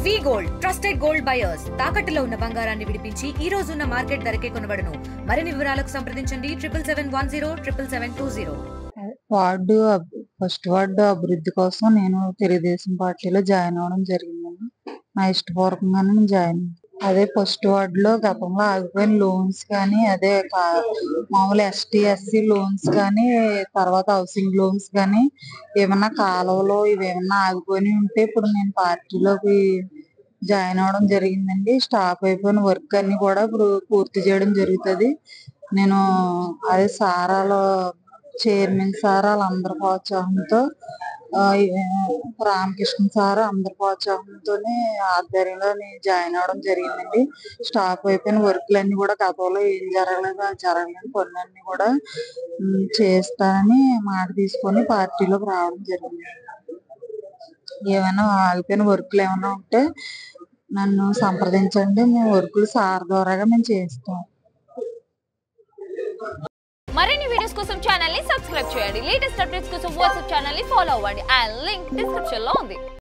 వి gold trusted gold buyers తాకట్టులో ఉన్న బంగారాన్ని విడిపించి ఈ రోజు ఉన్న మార్కెట్ ధరకే కొనబడును. మరిన్ని వివరాలకు సంప్రదించండి 7710 వార్డు ఫస్ట్ వార్డు అభివృద్ధి కోసం నేను తెలుగుదేశం పార్టీలో జాయిన్ అవ్వడం జరిగిందండి. నా ఇష్టపూర్వకంగానే నేను జాయిన్ అదే ఫస్ట్ వార్డులో గతంలో ఆగిపోయిన లోన్స్ కానీ మామూలు ఎస్టీ ఎస్సీ లోన్స్ కానీ తర్వాత హౌసింగ్ లోన్స్ కానీ ఏమన్నా కాలువలో ఇవేమన్నా ఆగిపోయి ఉంటే ఇప్పుడు నేను పార్టీలోకి జాయిన్ అవ్వడం జరిగిందండి. స్టాప్ అయిపోయిన వర్క్ అన్ని కూడా ఇప్పుడు పూర్తి చేయడం జరుగుతుంది. నేను అదే సారాలో చైర్మన్ సార్ వాళ్ళందరి ప్రోత్సాహంతో రామకృష్ణ సార్ అందరి ప్రోత్సాహంతోనే ఆధ్వర్యంలో నేను జాయిన్ అవ్వడం జరిగిందండి. స్టాప్ అయిపోయిన వర్క్లన్నీ కూడా గతంలో ఏం జరగలేని పనులన్నీ కూడా చేస్తానని మాట తీసుకొని పార్టీలోకి రావడం జరిగింది. ఏమైనా ఆగిపోయిన వర్క్లు ఏమైనా ఉంటే నన్ను సంప్రదించండి. మేము వర్కులు సార్ ద్వారాగా మేము చేస్తాం. మరిన్ని వీడియోస్ కోసం ఛానల్ ని సబ్స్క్రైబ్ చేయండి. లేటెస్ట్ అప్డేట్స్ కోసం వాట్సాప్ ఛానల్ ని ఫాలో అవ్వండి. ఆ లింక్ డిస్క్రిప్షన్ లో ఉంది.